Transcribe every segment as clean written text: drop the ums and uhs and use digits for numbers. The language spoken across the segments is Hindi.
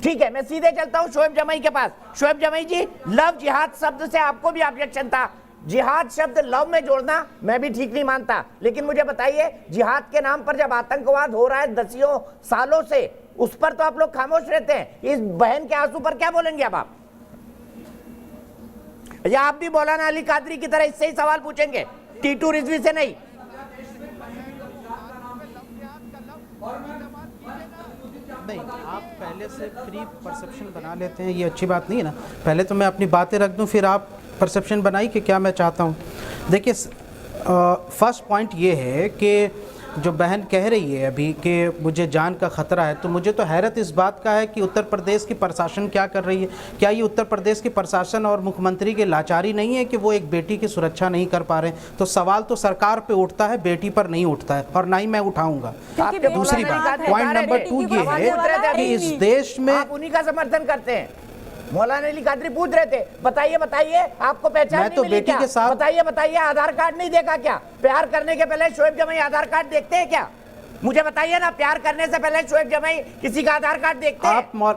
ठीक है, मैं सीधे चलता हूं शोएब जमाई के पास। शोएब जमाई जी, लव जिहाद शब्द से आपको भी ऑब्जेक्शन था। जिहाद शब्द लव में जोड़ना मैं भी ठीक नहीं मानता, लेकिन मुझे बताइए, जिहाद के नाम पर जब आतंकवाद हो रहा है दसियों सालों से, उस पर तो आप लोग खामोश रहते हैं। इस बहन के आंसू पर क्या बोलेंगे अब आप? या आप भी मौलाना अली कादरी की तरह इससे ही सवाल पूछेंगे, टीटू रिजवी से नहीं? नहीं, आप पहले से फ्री परसेप्शन बना लेते हैं, ये अच्छी बात नहीं है ना। पहले तो मैं अपनी बातें रख दूं, फिर आप परसेप्शन बनाई कि क्या मैं चाहता हूं। देखिए, फर्स्ट पॉइंट ये है कि जो बहन कह रही है अभी कि मुझे जान का ख़तरा है, तो मुझे तो हैरत इस बात का है कि उत्तर प्रदेश की प्रशासन क्या कर रही है। क्या ये उत्तर प्रदेश की प्रशासन और मुख्यमंत्री की लाचारी नहीं है कि वो एक बेटी की सुरक्षा नहीं कर पा रहे? तो सवाल तो सरकार पे उठता है, बेटी पर नहीं उठता है, और ना ही मैं उठाऊंगा। दूसरी बात, पॉइंट नंबर 2 ये है कि इस देश में आप उन्हीं का समर्थन करते हैं। मौलाना अली कादरी पूछ रहे थे, बताइए बताइए आपको पहचान नहीं मिली क्या? बताइए बताइए, आधार कार्ड नहीं देखा क्या? प्यार करने के पहले शोएब जमाई आधार कार्ड देखते हैं क्या? मुझे बताइए ना, प्यार करने से पहले शोएब जमाई किसी का आधार कार्ड देखते हैं?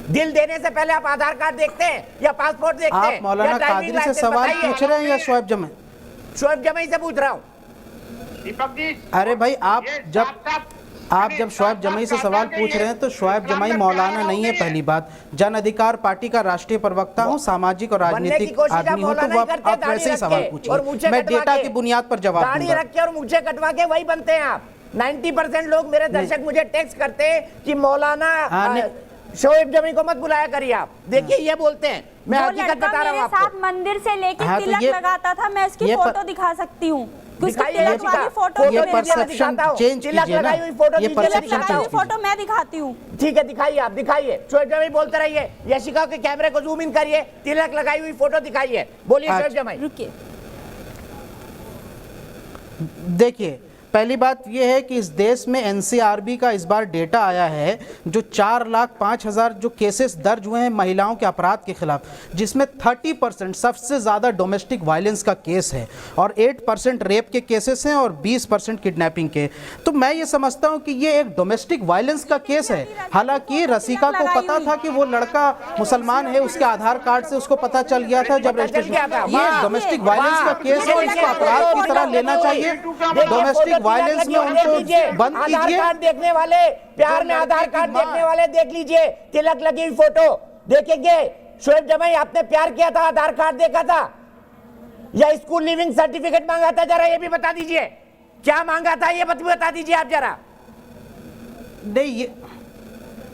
दिल देने से पहले आप आधार कार्ड देखते हैं या पासपोर्ट देखते हैं? आप मौलाना कादरी से सवाल पूछ रहे हैं या शोएब जमाई? शोएब जमाई से पूछ रहा हूँ। दीपक जी, अरे भाई, आप जब शोएब जमाई से सवाल पूछ रहे हैं तो शोएब जमाई मौलाना नहीं है। पहली बात, जन अधिकार पार्टी का राष्ट्रीय प्रवक्ता हूँ, सामाजिक और राजनीतिक आदमी हूँ, तो वो आप वैसे ही सवाल पूछिए, मैं डेटा की बुनियाद पर जवाब दूंगा। दाढ़ी रख के और मुझे कटवा के वही बनते हैं आप। 90% लोग मेरे दर्शक मुझे टेक्स्ट करते हैं कि मौलाना शोएब जमाई को मत बुलाया करिए आप। देखिए, ये बोलते हैं, मैं हकीकत बता रहा हूँ आपको। साथ मंदिर से लेके तिलक लगाता था, मैं इसकी फोटो दिखा सकती हूँ। ये परसेप्शन चेंज कीजिए ना, ये परसेप्शन चेंज फोटो मैं दिखाती हूँ। ठीक है, दिखाइए, आप दिखाइए। शोएब जमाई बोलते रहिए, यशिका के कैमरे को जूम इन करिए, तिलक लगाई हुई फोटो दिखाइए। बोलिए शोएब जमाई। रुकिए, देखिए, पहली बात यह है कि इस देश में एनसीआरबी का इस बार डेटा आया है, जो 4,05,000 जो केसेस दर्ज हुए हैं महिलाओं के अपराध के खिलाफ, जिसमें 30% सबसे ज़्यादा डोमेस्टिक वायलेंस का केस है, और 8% रेप के केसेस हैं, और 20% किडनैपिंग के। तो मैं ये समझता हूँ कि ये एक डोमेस्टिक वायलेंस का केस है। हालांकि रसिका को पता था कि वो लड़का मुसलमान है, उसके आधार कार्ड से उसको पता चल गया था जब रजिस्ट्रेशन। ये डोमेस्टिक वायलेंस का केस है, इसको अपराध की तरह लेना चाहिए। डोमेस्टिक वायलेंस में उनको बंद कीजिए। आधार कार्ड देखने वाले, प्यार में आधार कार्ड देखने वाले देख लीजिए, तिलक लगी हुई फोटो देखेंगे। शोएब जमाई, आपने प्यार किया था, आधार कार्ड देखा था या स्कूल लिविंग सर्टिफिकेट मांगा था? जरा ये भी बता दीजिए, क्या मांगा था ये बता दीजिए आप जरा। नहीं, ये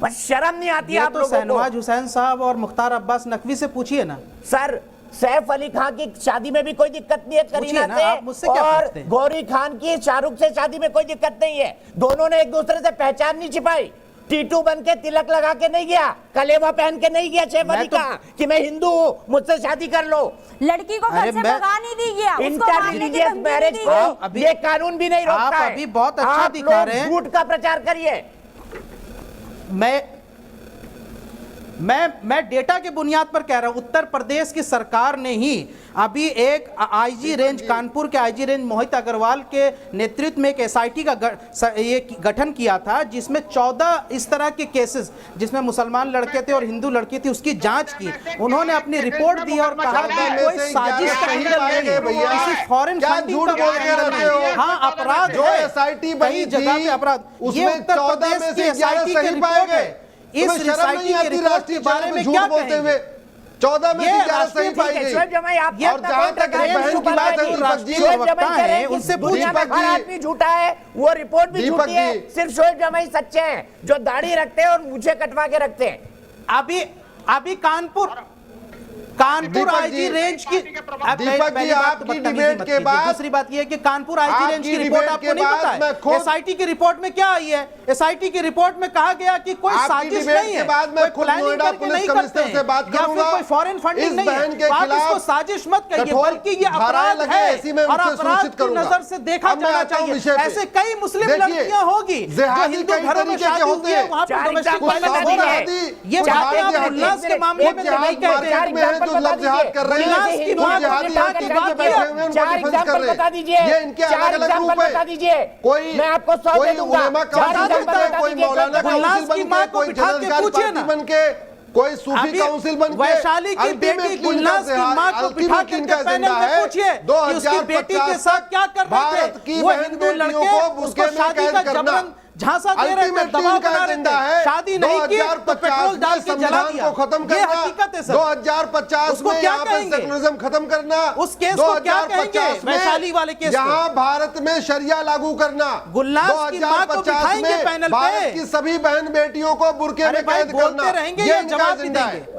बस शर्म नहीं आती आप तो लोगों को। शहनवाज हुसैन साहब और मुख्तार अब्बास नकवी से पूछिए ना। सर, सैफ अली खान की शादी में भी कोई दिक्कत नहीं है करीना से, और गौरी खान की शाहरुख से शादी में कोई दिक्कत नहीं है। दोनों ने एक दूसरे से पहचान नहीं छिपाई। टीटू बन के तिलक लगा के नहीं गया, कलेवा पहन के नहीं गया सैफ अली खान कि मैं हिंदू हूँ, मुझसे शादी कर लो। लड़की को घर से भगा नहीं दी गया, इंटर रिलीजियस मैरिज को ये कानून भी नहीं रोकता है। अभी बहुत अच्छा दिखा रहे हैं, झूठ का प्रचार करिए। मैं डेटा के बुनियाद पर कह रहा हूं। उत्तर प्रदेश की सरकार ने ही अभी एक आईजी रेंज, कानपुर के आईजी रेंज मोहित अग्रवाल के नेतृत्व में एक एसआईटी का ये गठन किया था, जिसमें 14 इस तरह के केसेस जिसमें मुसलमान लड़के थे और हिंदू लड़की थी, उसकी जांच की। उन्होंने अपनी रिपोर्ट दी और कहा कि कोई साजिश का एंगल नहीं है, किसी फॉरेन फंडिंग का कोई एंगल नहीं है। हाँ, अपराध जो एसआईटी बनी जगह पे अपराध, ये उत्तर प्रदेश की एसआईटी की रिपोर्ट है। इस एसआईटी की रिपोर्ट के बारे में क्या बोलते हुए 14 में से 11 सही पाई गई। शोएब जमाई, आप और जहां तक बहन की बात है, राष्ट्रीय प्रवक्ता है, उनसे दुनिया में हर आदमी झूठा है, वो रिपोर्ट भी झूठी है, सिर्फ शोएब जमाई सच्चे हैं जो दाढ़ी रखते हैं और मुझे कटवा के रखते हैं। अभी कानपुर आईजी रेंज की दीपक जी, आपकी डिबेट के बाद दूसरी बात यह है कि कानपुर आईजी रेंज की रिपोर्ट आपको नहीं पता है। एसआईटी की रिपोर्ट में क्या आई है? एसआईटी की रिपोर्ट में कहा गया कि कोई साजिश नहीं है, कोई प्लानिंग करके नहीं करते हैं, या फिर कोई फॉरेन फंडिंग नहीं है। आप इसको साजिश मत कहिए, बल्कि ये अपराध है और अपराध की नजर से देखा जाना चाहिए। ऐसे कई मुस्लिम लड़कियां होगी जो हिंदू घरों में शादी हुई है, वहां पर डोमेस्टिक वायलेंस हो रहा है। ये वो बातें आप जिहादी उल्लास के मामले में तो नहीं कहते। मार्केट में है जो लफ्ज़ जिहाद कर रहे हैं, उल्लास की वो बात जिहादी उठा के के बात पीछे बैठे हुए हैं, उनको चार डिफेंस कर एग्जाम्पल रहे बता हैं। दीजिए, ये इनके चार अलग अलग एग्जाम्पल रूप है। बता दीजिए, कोई मैं आपको 100 कोई दे दूंगा, उलेमा चार काउंसिल एग्जाम्पल बन के, बता कोई दीजिए, मौलाना उल्लास काउंसिल की बन माँ के, को कोई बिठा के जनाधिकारी पूछिए पार्टी ना। बन के, कोई सूफी अभी काउंसिल बन के, वैशाली की बेटी गुलनाज की माँ को बिठा के पैनल में पूछिए कि उसकी बेटी के साथ क्या कर रहे भारत थे। की वो बहन हिंदू बेटियों लड़के को उसको बुर्के में शादी कैद का करना जबरन झांसा दे रहे थे, अल्टीमेटली दबाव इनका बना रहे एजेंडा थे, है शादी नहीं की तो पेट्रोल डाल के जला संविधान दिया। को खत्म ये करना, हकीकत है सर। 2050 उसको में क्या यहाँ पे कहेंगे? सेकुलरिज्म खत्म करना, उस केस को क्या कहेंगे? 2050 में वैशाली वाले केस को? यहाँ भारत में शरिया लागू करना, गुलनाज की माँ को 2050 बिठाएंगे में पैनल पे। भारत की सभी बहन बेटियों को बुर्के अरे में भाई कैद बोलते करना, रहेंगे ये या इनका जवाब भी एजेंडा देंगे? है।